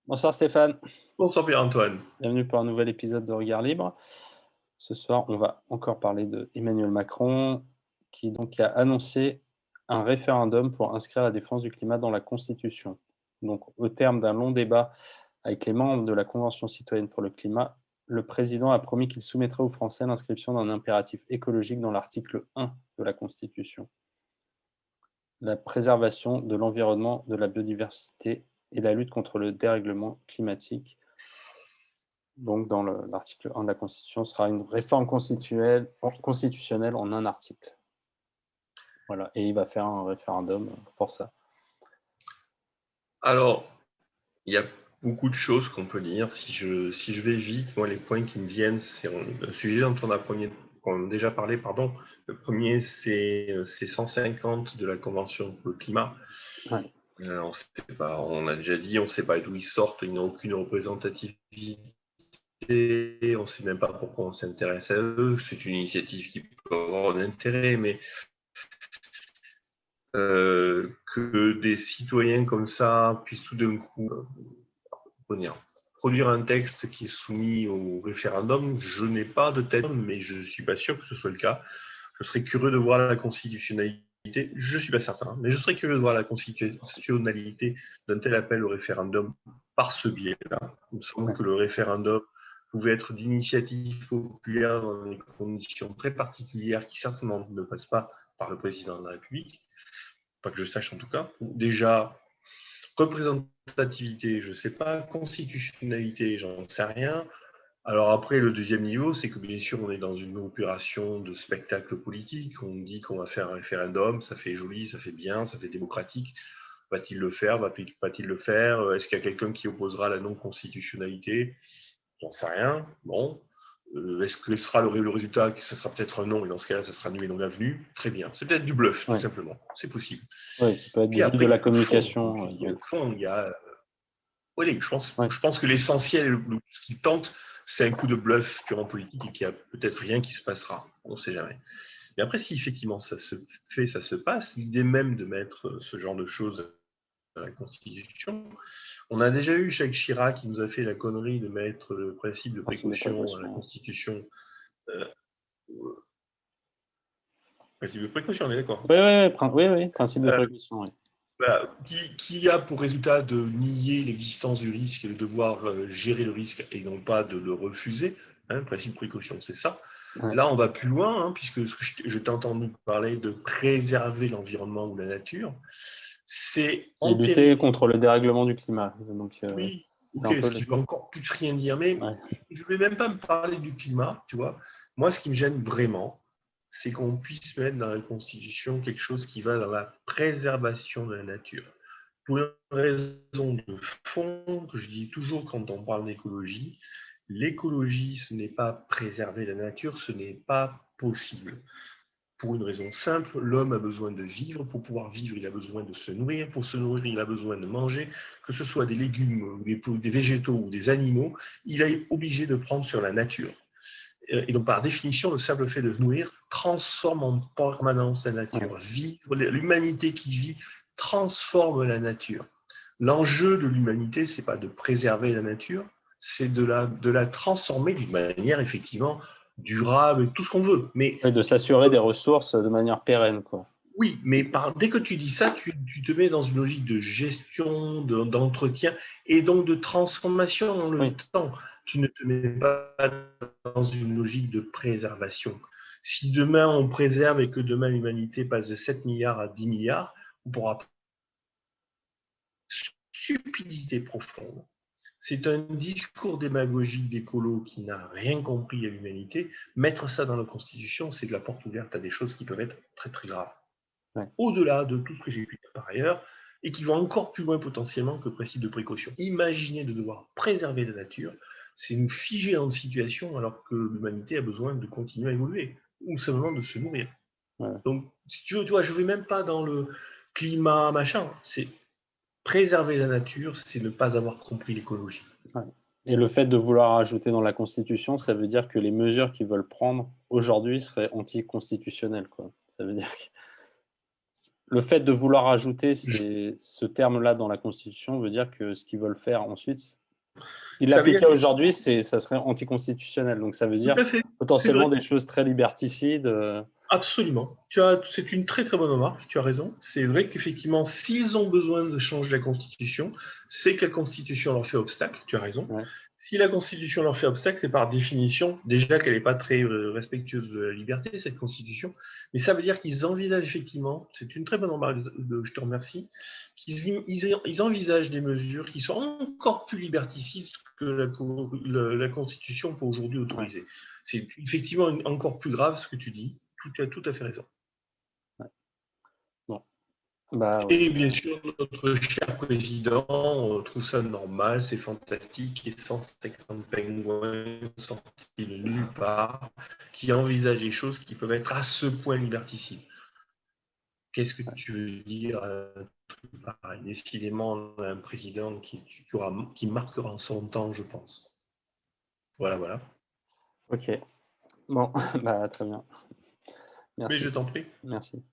Bonsoir Stéphane, Bonsoir Pierre-Antoine. bienvenue pour un nouvel épisode de Regard Libre. Ce soir, on va encore parler de Emmanuel Macron, qui donc a annoncé un référendum pour inscrire la défense du climat dans la Constitution. Donc, au terme d'un long débat avec les membres de la Convention citoyenne pour le climat, le président a promis qu'il soumettrait aux Français l'inscription d'un impératif écologique dans l'article 1 de la Constitution. La préservation de l'environnement, de la biodiversité et la lutte contre le dérèglement climatique. Donc, dans l'article 1 de la Constitution, sera une réforme constitutionnelle en un article. Voilà, et il va faire un référendum pour ça. Alors, il y a beaucoup de choses qu'on peut dire. Si je vais vite, moi, les points qui me viennent, c'est un sujet dont on a déjà parlé. Pardon. Le premier, c'est 150 de la Convention pour le climat. Ouais. On sait pas, on a déjà dit, on ne sait pas d'où ils sortent, ils n'ont aucune représentativité, on ne sait même pas pourquoi on s'intéresse à eux. C'est une initiative qui peut avoir un intérêt, mais que des citoyens comme ça puissent tout d'un coup produire un texte qui est soumis au référendum, je n'ai pas de tête, mais je ne suis pas sûr que ce soit le cas. Je serais curieux de voir la constitutionnalité, je ne suis pas certain, mais je serais curieux de voir la constitutionnalité d'un tel appel au référendum par ce biais-là. Il me semble que le référendum pouvait être d'initiative populaire dans des conditions très particulières qui certainement ne passent pas par le président de la République, pas que je sache en tout cas. Déjà, représentativité, je ne sais pas. Constitutionnalité, j'en sais rien. Alors après, le deuxième niveau, c'est que bien sûr, on est dans une opération de spectacle politique. On dit qu'on va faire un référendum, ça fait joli, ça fait bien, ça fait démocratique. Va-t-il le faire, va-t-il le faire? Est-ce qu'il y a quelqu'un qui opposera la non-constitutionnalité? J'en sais rien. Bon. Est-ce que sera le résultat? Ce sera peut-être un non, et dans ce cas-là, ça sera nul et non avenu. Très bien. C'est peut-être du bluff, tout simplement. C'est possible. Oui, ça peut être Puis juste de après, la il y a le communication. fond. Le fond, il y a. Oui, je pense que l'essentiel, ce qui tente, c'est un coup de bluff purement politique et qu'il n'y a peut-être rien qui se passera. On ne sait jamais. Mais après, si effectivement ça se fait, ça se passe, l'idée même de mettre ce genre de choses dans la Constitution, on a déjà eu Jacques Chirac qui nous a fait la connerie de mettre le principe de précaution à la Constitution. Principe de précaution, on est d'accord. Oui, principe de précaution. Oui. Voilà, qui a pour résultat de nier l'existence du risque et de devoir gérer le risque et non pas de le refuser. Principe de précaution, c'est ça. Ouais. Là, on va plus loin, puisque je t'ai entendu parler de préserver l'environnement ou la nature. C'est lutter contre le dérèglement du climat. Donc, oui, ok, ce qui ne veut encore plus rien dire, mais je ne vais même pas me parler du climat, tu vois. Moi, ce qui me gêne vraiment, c'est qu'on puisse mettre dans la Constitution quelque chose qui va dans la préservation de la nature. Pour une raison de fond que je dis toujours quand on parle d'écologie, l'écologie, ce n'est pas préserver la nature, ce n'est pas possible. Pour une raison simple, l'homme a besoin de vivre. Pour pouvoir vivre, il a besoin de se nourrir. Pour se nourrir, il a besoin de manger. Que ce soit des légumes, des végétaux ou des animaux, il est obligé de prendre sur la nature. Et donc, par définition, le simple fait de nourrir transforme en permanence la nature. Vivre, l'humanité qui vit transforme la nature. L'enjeu de l'humanité, ce n'est pas de préserver la nature, c'est de la transformer d'une manière effectivement durable, tout ce qu'on veut. Mais de s'assurer des ressources de manière pérenne, quoi. Oui, mais dès que tu dis ça, tu te mets dans une logique de gestion, d'entretien et donc de transformation dans le temps. Tu ne te mets pas dans une logique de préservation. Si demain on préserve et que demain l'humanité passe de 7 milliards à 10 milliards, on pourra stupidité profonde. C'est un discours démagogique d'écolo qui n'a rien compris à l'humanité. Mettre ça dans la Constitution, c'est de la porte ouverte à des choses qui peuvent être très très graves. Au-delà de tout ce que j'ai pu dire par ailleurs, et qui vont encore plus loin potentiellement que le principe de précaution. Imaginez de devoir préserver la nature, c'est nous figer dans une situation alors que l'humanité a besoin de continuer à évoluer, ou simplement de se nourrir. Donc, si tu vois, je ne vais même pas dans le climat, machin, c'est préserver la nature, c'est ne pas avoir compris l'écologie. Et le fait de vouloir ajouter dans la Constitution, ça veut dire que les mesures qu'ils veulent prendre aujourd'hui seraient anticonstitutionnelles, quoi. Ça veut dire que le fait de vouloir ajouter ce terme-là dans la Constitution veut dire que ce qu'ils veulent faire ensuite, ils Ça veut dire l'appliquaient que aujourd'hui, ça serait anticonstitutionnel. Donc, ça veut tout dire à fait, c'est vrai. potentiellement des choses très liberticides. Absolument. C'est une très très bonne remarque, tu as raison. C'est vrai qu'effectivement, s'ils ont besoin de changer la Constitution, c'est que la Constitution leur fait obstacle, tu as raison. Ouais. Si la Constitution leur fait obstacle, c'est par définition, déjà qu'elle n'est pas très respectueuse de la liberté, cette Constitution, mais ça veut dire qu'ils envisagent effectivement, c'est une très bonne remarque, je te remercie, qu'ils envisagent des mesures qui sont encore plus liberticides que la Constitution peut aujourd'hui autoriser. Ouais. C'est effectivement encore plus grave ce que tu dis. Tu as tout à fait raison. Ouais. Bon. Bah, ouais. Et bien sûr, notre cher président trouve ça normal, c'est fantastique, et 150 pingouins sortis de nulle part, qui envisagent des choses qui peuvent être à ce point liberticides. Qu'est-ce que tu veux dire pareil? Décidément, un président qui marquera son temps, je pense. Voilà, voilà. Ok. Bon, bah, très bien. Merci. Mais je t'en prie. Merci.